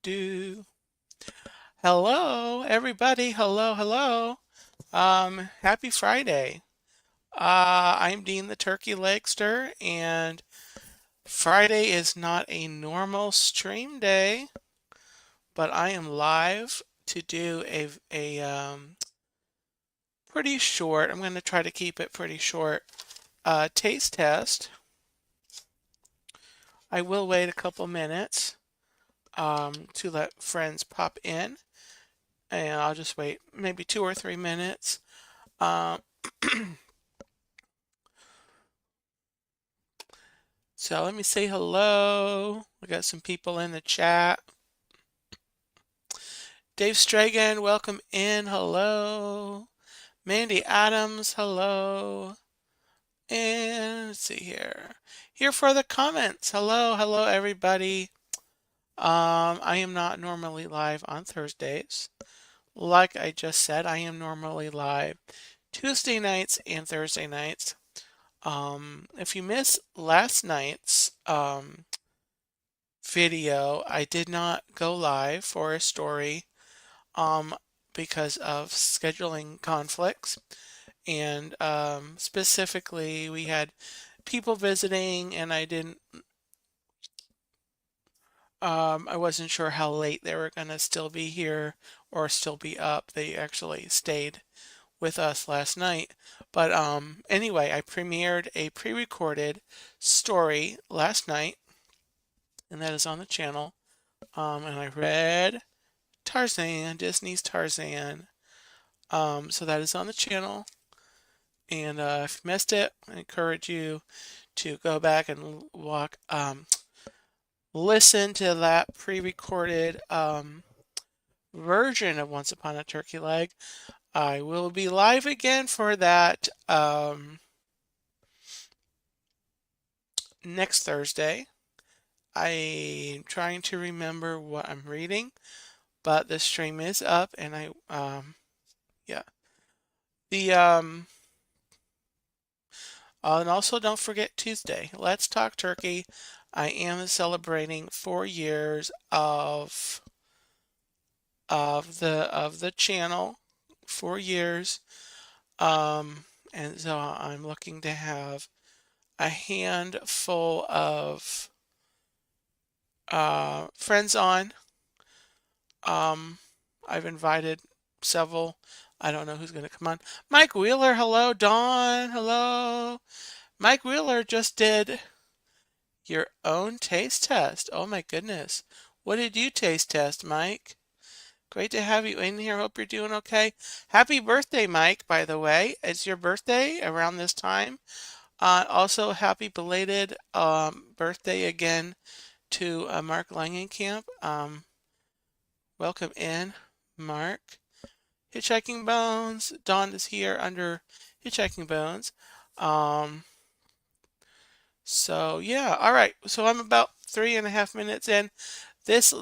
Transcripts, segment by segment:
Do. Hello, everybody. Hello, hello. Happy Friday. I'm Dean the Turkey Legster, and Friday is not a normal stream day, but I am live to do a pretty short. I'm going to try to keep it pretty short. Taste test. I will wait a couple minutes to let friends pop in, and I'll just wait maybe 2 or 3 minutes. Um, So let me say hello. We got some people in the chat. Dave Stragan, welcome in. Hello. Mandy Adams, hello. And let's see here. Here for the comments. Hello, hello everybody. I am not normally live on Thursdays. Like I just said, I am normally live Tuesday nights and Thursday nights. If you missed last night's video, I did not go live for a story um, because of scheduling conflicts. And specifically, we had people visiting, and I wasn't sure how late they were going to still be here or still be up. They actually stayed with us last night. But anyway, I premiered a pre-recorded story last night, and that is on the channel. And I read Tarzan, Disney's Tarzan. So that is on the channel. And if you missed it, I encourage you to go back and listen to that pre-recorded version of Once Upon a Turkey Leg. I will be live again for that next Thursday. I'm trying to remember what I'm reading, but the stream is up, and yeah. The and also don't forget Tuesday. Let's Talk Turkey. I am celebrating 4 years of the channel. 4 years. And so I'm looking to have a handful of friends on. I've invited several. I don't know who's going to come on. Mike Wheeler, hello. Dawn, hello. Mike Wheeler just did your own taste test. Oh my goodness. What did you taste test, Mike? Great to have you in here. Hope you're doing okay. Happy birthday, Mike, by the way. It's your birthday around this time. Also, happy belated birthday again to Mark Langenkamp. Welcome in, Mark. Hitchhiking Bones. Dawn is here under Hitchhiking Bones. Um, So yeah, all right. So I'm about 3.5 minutes in. This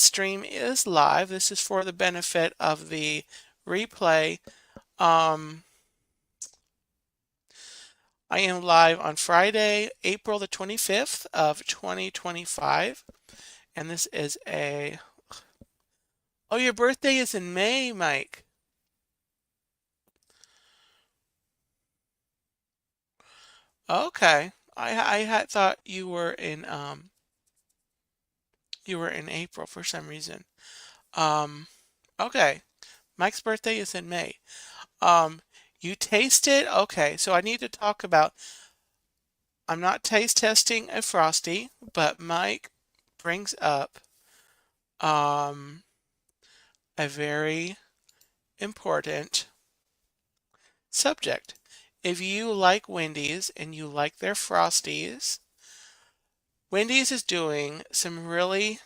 stream is live. This is for the benefit of the replay. Um, I am live on Friday, April the 25th of 2025, and this is a. Oh, your birthday is in May, Mike. Okay, I had thought you were in April for some reason. Um, okay, Mike's birthday is in May. Um, you taste it? Okay, so I need to talk about, I'm not taste testing a Frosty, but Mike brings up um, a very important subject. If you like Wendy's and you like their Frosties, Wendy's is doing some really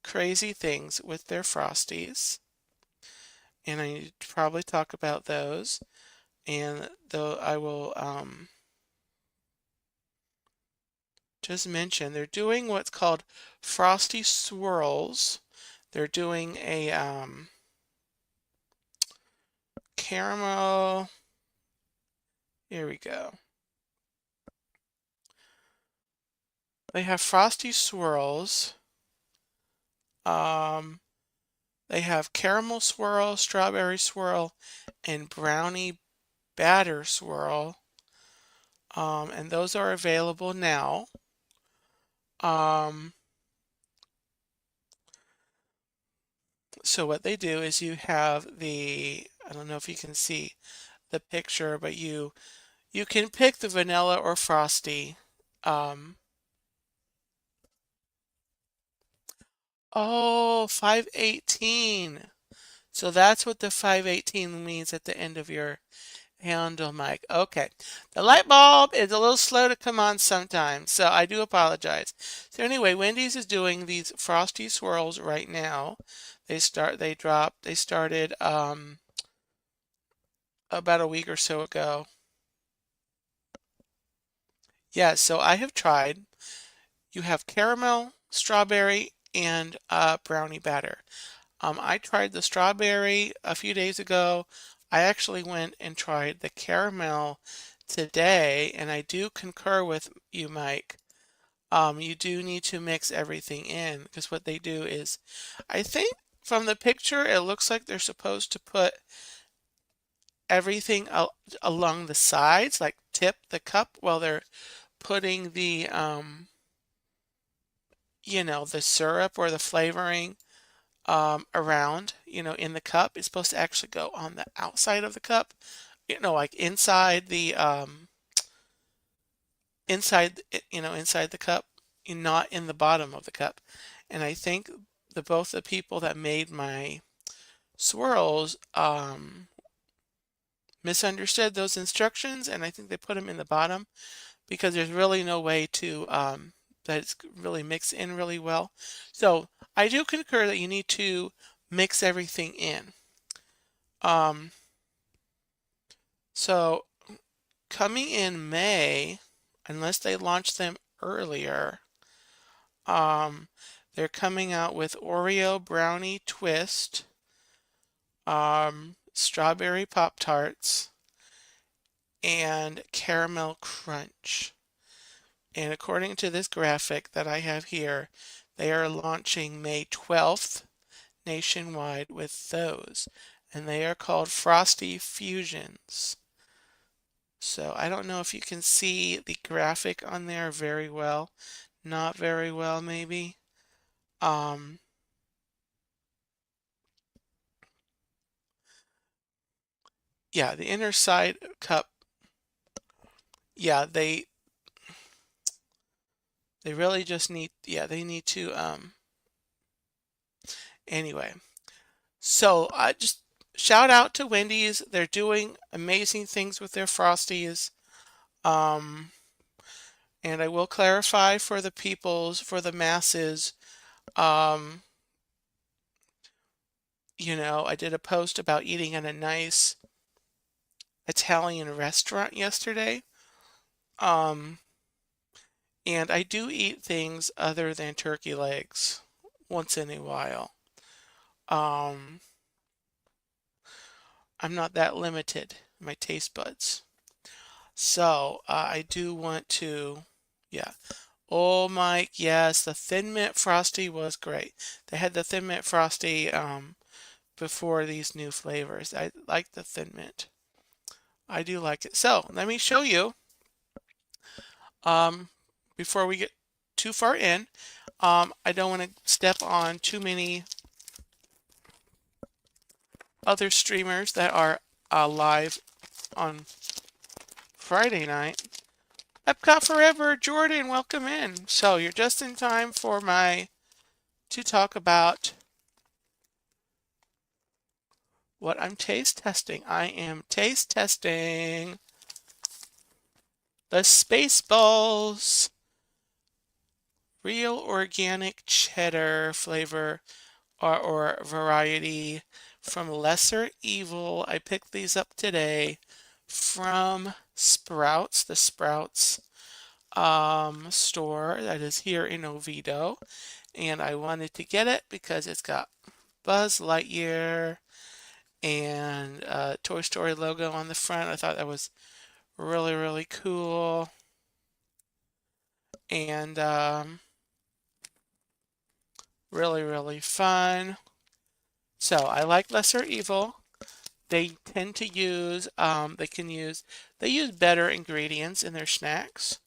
crazy things with their Frosties, and I need to probably talk about those. And though I will just mention they're doing what's called Frosty Swirls. They're doing a caramel. Here we go. They have Frosty Swirls. Um, they have caramel swirl, strawberry swirl, and brownie batter swirl. And those are available now. Um, so what they do is you have I don't know if you can see the picture, but you can pick the vanilla or frosty. Um, oh, 518. So that's what the 518 means at the end of your handle mic. Okay. The light bulb is a little slow to come on sometimes, so I do apologize. So anyway, Wendy's is doing these frosty swirls right now. They started about a week or so ago. Yeah, so I have tried. You have caramel, strawberry, and brownie batter. I tried the strawberry a few days ago. I actually went and tried the caramel today, and I do concur with you, Mike. You do need to mix everything in because what they do is, I think from the picture, it looks like they're supposed to put everything along the sides, like tip the cup while they're putting the syrup or the flavoring around, in the cup. It's supposed to actually go on the outside of the cup, like inside the cup, and not in the bottom of the cup. And I think both the people that made my swirls misunderstood those instructions, and I think they put them in the bottom because there's really no way to that it's really mixed in really well. So I do concur that you need to mix everything in. Um, so coming in May, unless they launch them earlier, um, they're coming out with Oreo brownie twist, strawberry Pop Tarts, and caramel crunch. And according to this graphic that I have here, they are launching May 12th nationwide with those. And they are called Frosty Fusions. So I don't know if you can see the graphic on there very well. Not very well, maybe. Um, yeah, the inner side cup. Yeah, they really just need. Yeah, they need to. Anyway, so I just shout out to Wendy's. They're doing amazing things with their Frosties. Um, and I will clarify for the masses. Um, I did a post about eating in a nice Italian restaurant yesterday. Um, and I do eat things other than turkey legs once in a while. Um, I'm not that limited in my taste buds. So I do want to, yeah. Oh, Mike, yes, the Thin Mint Frosty was great. They had the Thin Mint Frosty before these new flavors. I like the Thin Mint. I do like it. So let me show you um, before we get too far in. I don't want to step on too many other streamers that are live on Friday night. Epcot Forever, Jordan, welcome in. So you're just in time for to talk about what I'm taste testing. I am taste testing the Spaceballs real organic cheddar flavor or variety from Lesser Evil. I picked these up today from Sprouts, the Sprouts store that is here in Oviedo. And I wanted to get it because it's got Buzz Lightyear and Toy Story logo on the front. I thought that was really, really cool. And Really, really fun. So I like Lesser Evil. They tend to use, they use better ingredients in their snacks,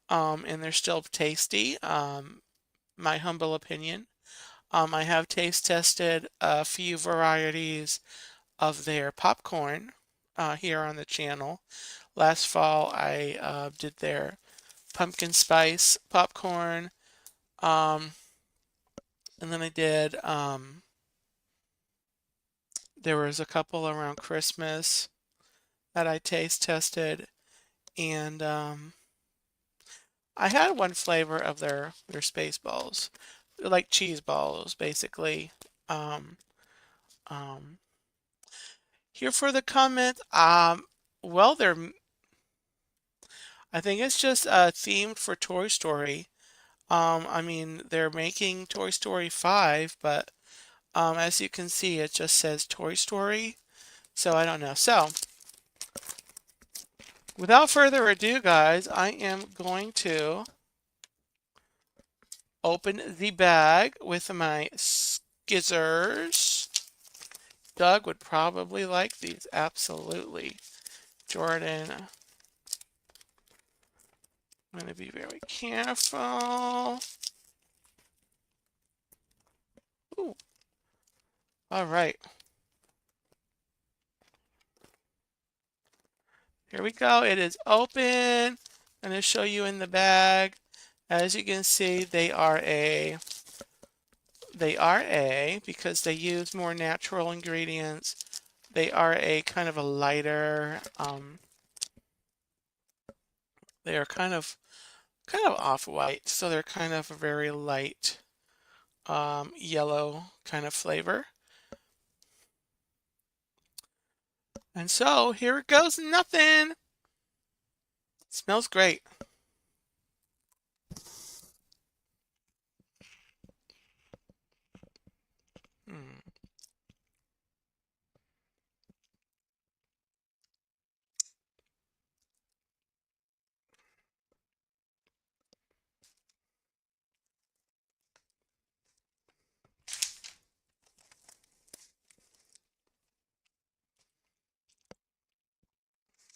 and they're still tasty, my humble opinion. I have taste tested a few varieties of their popcorn here on the channel. Last fall, I did their pumpkin spice popcorn, um, and then I did, there was a couple around Christmas that I taste tested, and I had one flavor of their space balls. They're like cheese balls, basically. Um, um, Here for the comment. Well, I think it's just themed for Toy Story. I mean, they're making Toy Story 5, but as you can see, it just says Toy Story. So I don't know. So without further ado, guys, I am going to open the bag with my skizzers. Doug would probably like these. Absolutely. Jordan, I'm going to be very careful. Ooh. All right. Here we go. It is open. I'm going to show you in the bag. As you can see, because they use more natural ingredients. They are a kind of a lighter, they are kind of off-white, so they're kind of a very light yellow kind of flavor. And so here it goes, nothing. Smells great. Hmm.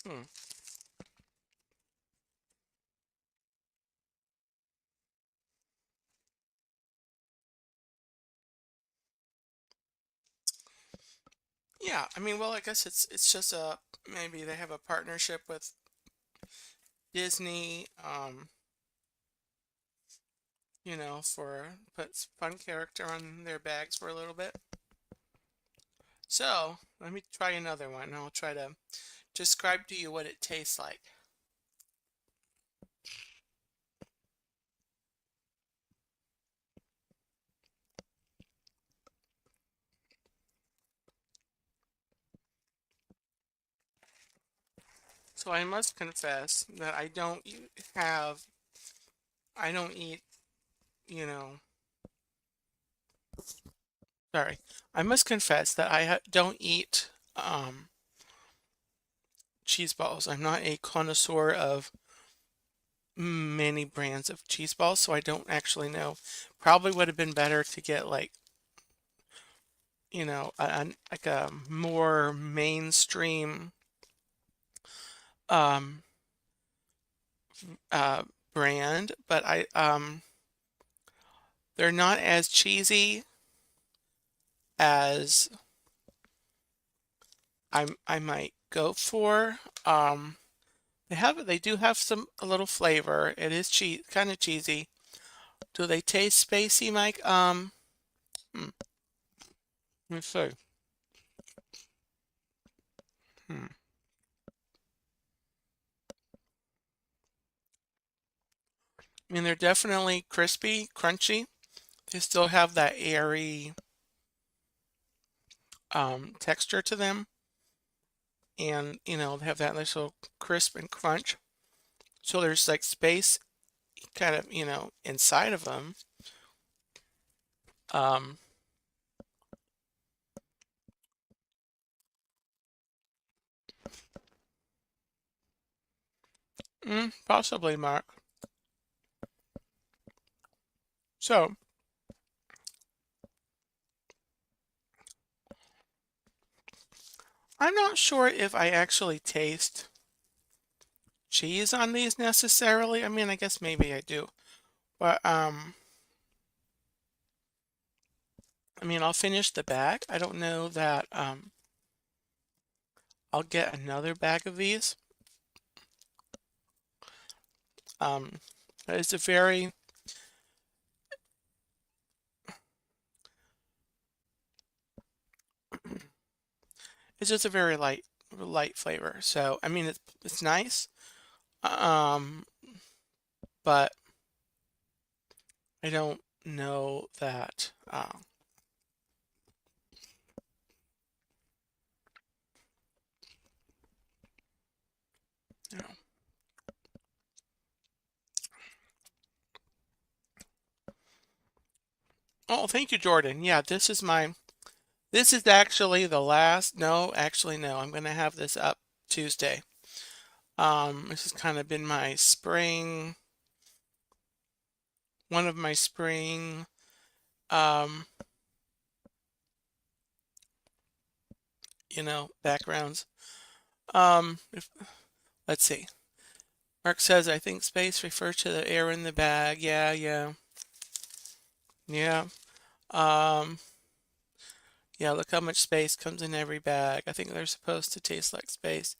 Hmm. Yeah, I mean, well, I guess it's just a maybe they have a partnership with Disney, for put fun character on their bags for a little bit. So let me try another one. I'll try to describe to you what it tastes like. So I must confess that have, I don't eat, you know, sorry. I must confess that don't eat cheese balls. I'm not a connoisseur of many brands of cheese balls, so I don't actually know. Probably would have been better to get like, like a more mainstream um uh brand, but they're not as cheesy as I might go for. They do have some a little flavor. It is kind of cheesy. Do they taste spacey, Mike? Let me see. Hmm. I mean, they're definitely crispy, crunchy. They still have that airy texture to them, and they have that nice little crisp and crunch. So there's like space kind of inside of them. Um, Possibly, Mark. So I'm not sure if I actually taste cheese on these necessarily. I mean, I guess maybe I do. But I mean, I'll finish the bag. I don't know that I'll get another bag of these. Um it's a very it's just a very light flavor. So, I mean, it's nice. Um but I don't know that you know. Oh, thank you, Jordan. Yeah, this is actually the last. No, actually no. I'm going to have this up Tuesday. This has kind of been my spring, one of my spring um, backgrounds. If, let's see. Mark says, I think space refers to the air in the bag. Yeah, yeah. Yeah. Um, yeah, look how much space comes in every bag. I think they're supposed to taste like space.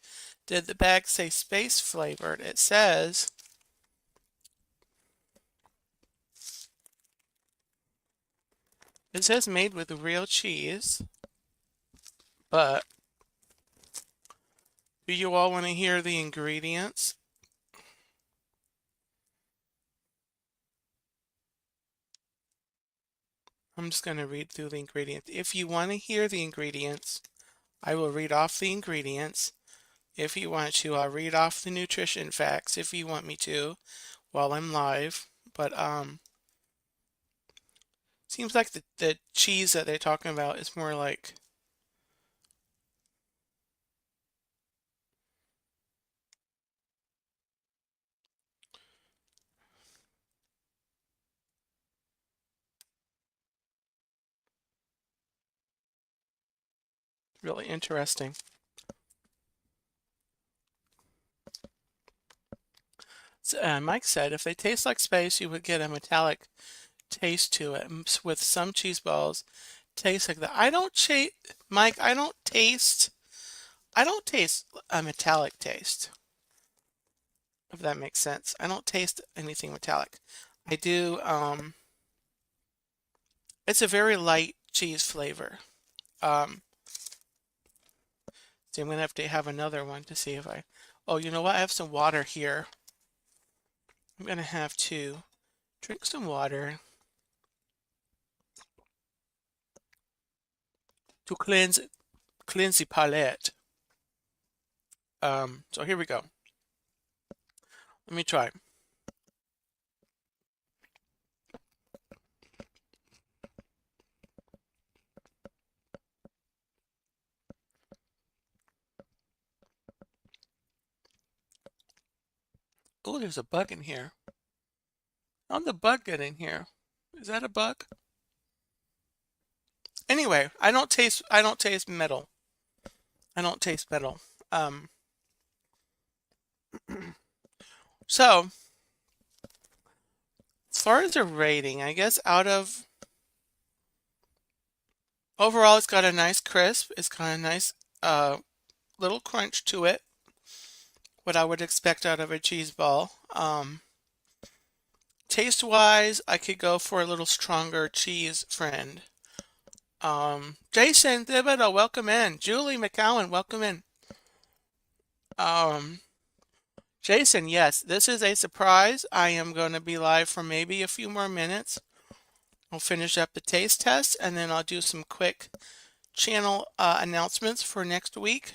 Did the bag say space flavored? It says made with real cheese, but do you all want to hear the ingredients? I'm just going to read through the ingredients. If you want to hear the ingredients, I will read off the ingredients. If you want to, I'll read off the nutrition facts if you want me to while I'm live. But seems like the cheese that they're talking about is more like really interesting. So, Mike said if they taste like space, you would get a metallic taste to it. With some cheese balls, taste like that. Mike. I don't taste a metallic taste, if that makes sense. I don't taste anything metallic. I do. It's a very light cheese flavor. Um, so I'm gonna have to have another one to see if I. Oh, you know what? I have some water here. I'm gonna have to drink some water to cleanse the palate. So here we go. Let me try. Oh, there's a bug in here. How'd the bug get in here? Is that a bug? Anyway, I don't taste metal. I don't taste metal. Um, so as far as a rating, I guess overall it's got a nice crisp. It's got a nice little crunch to it. What I would expect out of a cheese ball. Taste wise, I could go for a little stronger cheese friend. Jason Thibodeau, welcome in. Julie McCowan, welcome in. Um, Jason, yes, this is a surprise. I am going to be live for maybe a few more minutes. I'll finish up the taste test and then I'll do some quick channel announcements for next week.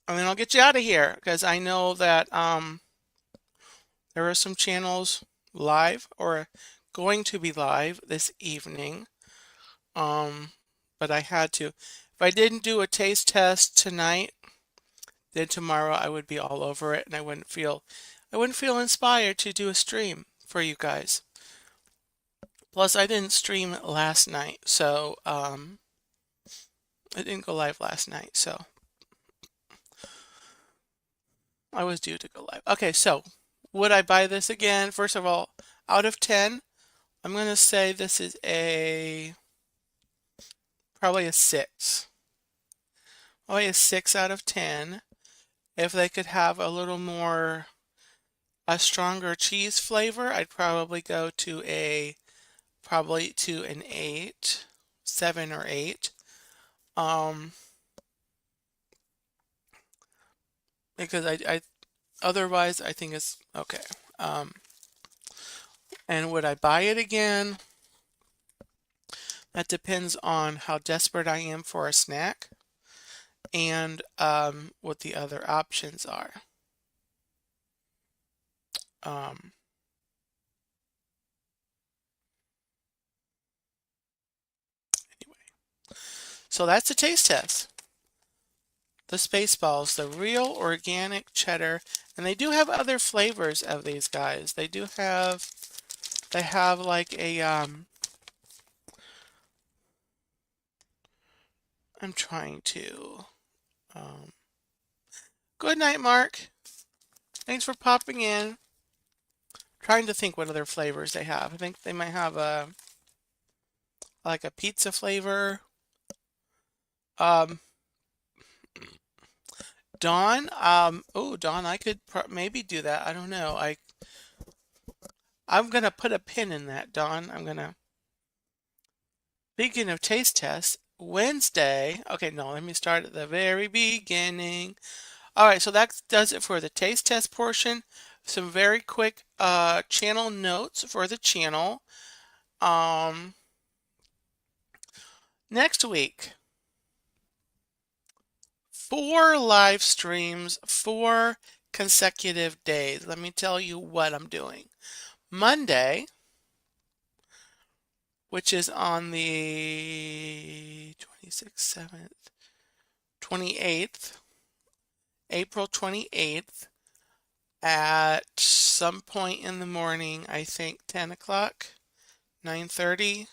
And then I'll get you out of here because I know that there are some channels live or going to be live this evening. But I had to. If I didn't do a taste test tonight, then tomorrow I would be all over it and I wouldn't feel inspired to do a stream for you guys. Plus I didn't stream last night, so It didn't go live last night, so I was due to go live. Okay, so would I buy this again? First of all, out of 10, I'm going to say this is probably a 6. Probably a 6 out of 10. If they could have a stronger cheese flavor, I'd probably go to an 8, 7 or 8. Um, because I otherwise I think it's okay. Um, and would I buy it again? That depends on how desperate I am for a snack and what the other options are. Um, anyway, so that's a taste test. The Spaceballs, the real organic cheddar, and they do have other flavors of these guys. They have like I'm trying to, um, good night, Mark. Thanks for popping in. Trying to think what other flavors they have. I think they might have like a pizza flavor. Um, Dawn, oh, Dawn, I could maybe do that. I don't know. I'm gonna put a pin in that, Dawn. Speaking of taste tests, Wednesday. Okay, no, let me start at the very beginning. All right, so that does it for the taste test portion. Some very quick channel notes for the channel. Um, Next week, 4 live streams, 4 consecutive days. Let me tell you what I'm doing. Monday, which is on the 26th, 7th, 28th, April 28th, at some point in the morning, I think 10 o'clock, 9:30,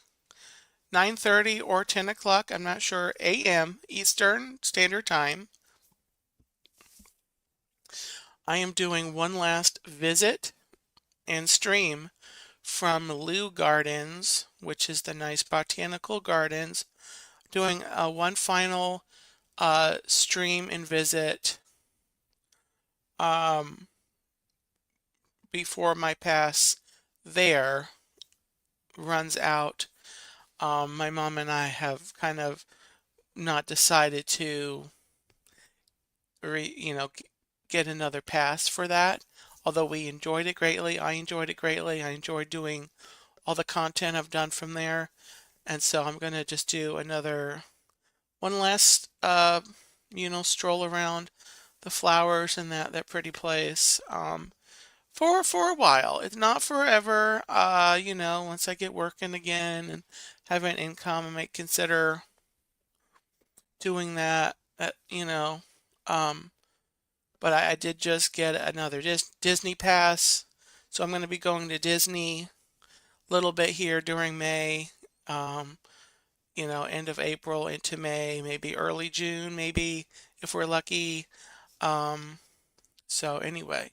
9:30 or 10 o'clock, I'm not sure, a.m. Eastern Standard Time. I am doing one last visit and stream from Lou Gardens, which is the nice botanical gardens, doing one final stream and visit um, before my pass there runs out. My mom and I have kind of not decided to get another pass for that. Although we enjoyed it greatly, I enjoyed it greatly. I enjoyed doing all the content I've done from there. And so I'm going to just do one last, stroll around the flowers and that pretty place for a while. It's not forever. Once I get working again and have an income, I might consider doing that. Um, but I did just get another Disney pass, so I'm going to be going to Disney a little bit here during May. Um, end of April into May, maybe early June, maybe if we're lucky. Um, so anyway,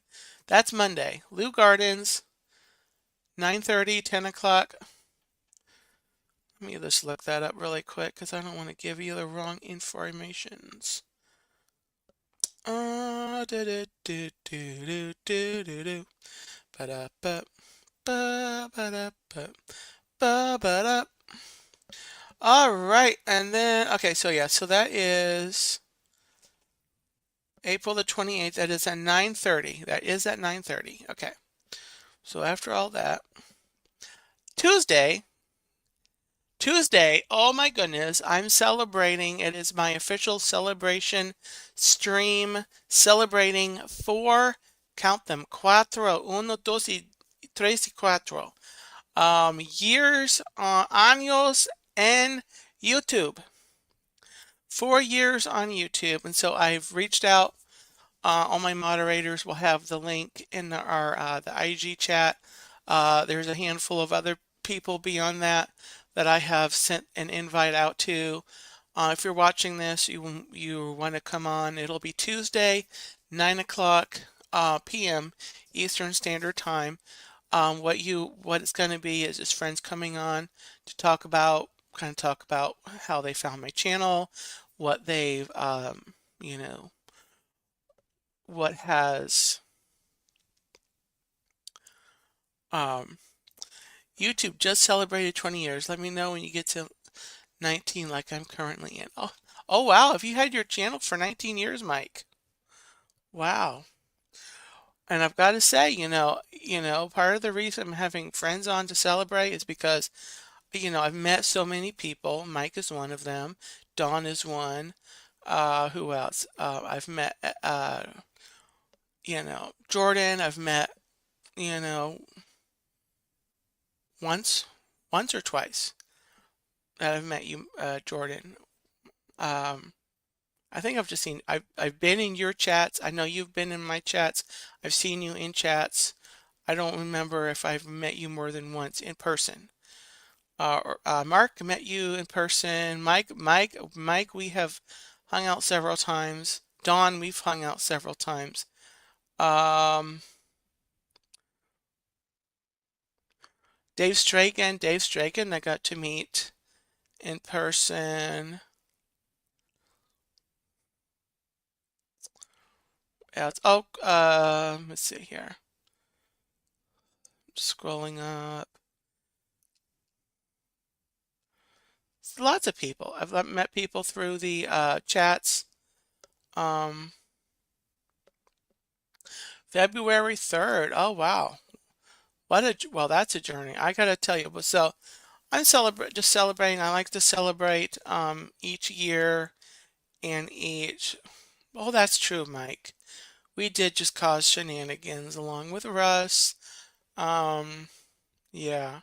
that's Monday. Lou Gardens, 9:30, 10 o'clock. Let me just look that up really quick because I don't want to give you the wrong informations. Do do do do do do do do. Ba da ba ba ba da ba ba ba da. All right, and then okay, so yeah, so that is April the 28th. That is at 9:30. That is at 9:30. Okay. So after all that, Tuesday, oh my goodness, I'm celebrating. It is my official celebration stream celebrating count them, cuatro, uno, dos, y tres, y cuatro, years, años en YouTube. 4 years on YouTube. And so I've reached out. All my moderators will have the link in the IG chat. There's a handful of other people beyond that I have sent an invite out to. If you're watching this, you want to come on. It'll be Tuesday, 9 o'clock p.m. Eastern Standard Time. What it's going to be is just friends coming on to talk about how they found my channel, what they've you know what has um YouTube just celebrated 20 years. Let me know when you get to 19 like I'm currently in. Oh wow, have you had your channel for 19 years, Mike? Wow. And I've got to say, part of the reason I'm having friends on to celebrate is because, I've met so many people. Mike is one of them. Dawn is one. Who else? I've met, Jordan. I've met, you know, once, once or twice that I've met you, Jordan. Um, I think I've just seen, I've been in your chats. I know you've been in my chats. I've seen you in chats. I don't remember if I've met you more than once in person. Mark, met you in person. Mike, we have hung out several times. Dawn, we've hung out several times. Um, Dave Stragan, I got to meet in person. Let's see here. Scrolling up. Lots of people. I've met people through the chats. Um, February 3rd. Oh wow. Well, that's a journey. I gotta tell you. So I'm just celebrating. I like to celebrate each year and each. Oh, that's true, Mike. We did just cause shenanigans along with Russ. Um, yeah.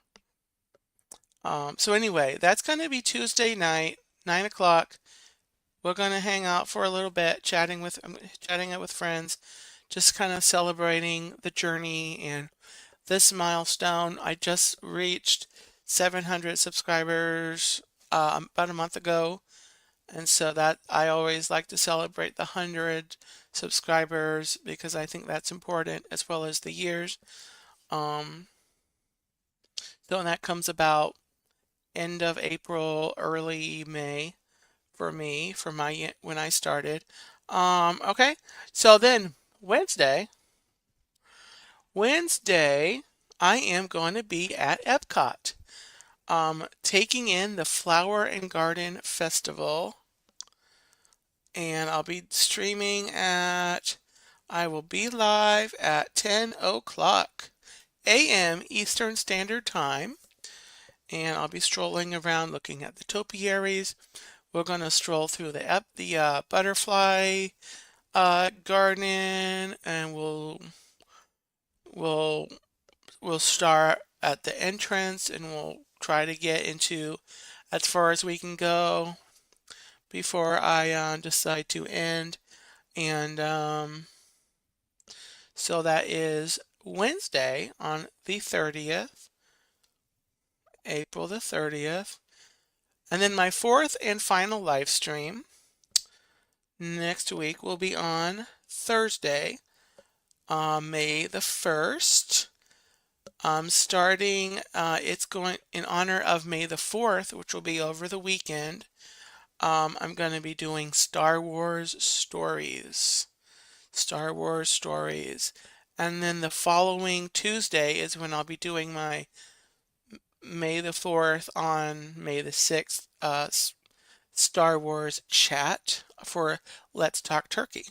So anyway, that's gonna be Tuesday night, 9 o'clock. We're gonna hang out for a little bit, chatting it with friends, just kind of celebrating the journey and this milestone. I just reached 700 subscribers about a month ago, and so that I always like to celebrate the 100 subscribers because I think that's important as well as the years. Um, so that comes about end of April, early May for me, for my when I started. Okay, so then Wednesday, I am going to be at Epcot, taking in the Flower and Garden Festival, and I will be live at 10 o'clock a.m. Eastern Standard Time, and I'll be strolling around looking at the topiaries. We're going to stroll through the butterfly garden, and we'll we'll start at the entrance, and we'll try to get into as far as we can go before I decide to end. And so that is Wednesday on the 30th, April the 30th. And then my fourth and final live stream next week will be on Thursday, May the 1st. It's going in honor of May the 4th, which will be over the weekend. I'm going to be doing Star Wars stories. Star Wars stories. And then the following Tuesday is when I'll be doing my May the 4th on May the 6th Star Wars chat for Let's Talk Turkey.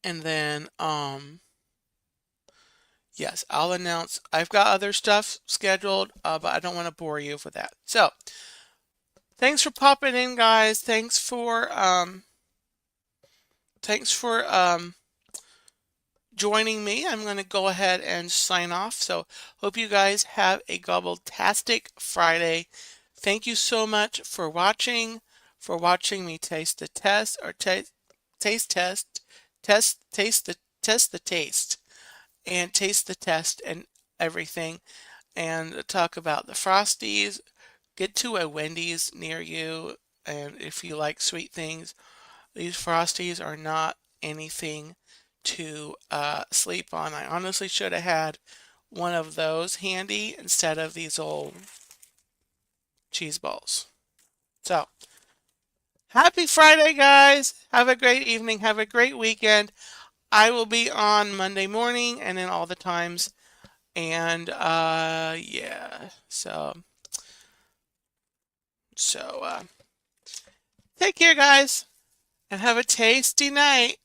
And then, yes, I'll announce. I've got other stuff scheduled, but I don't want to bore you with that. So, thanks for popping in, guys. Thanks for joining me. I'm going to go ahead and sign off. So, hope you guys have a gobbletastic Friday. Thank you so much for watching me taste the test or taste the taste and taste the test and everything, and talk about the Frosties, get to a Wendy's near you, and if you like sweet things, these Frosties are not anything to sleep on. I honestly should have had one of those handy instead of these old cheese balls. So, happy Friday, guys. Have a great evening. Have a great weekend. I will be on Monday morning and then all the times. And yeah. So take care, guys, and have a tasty night.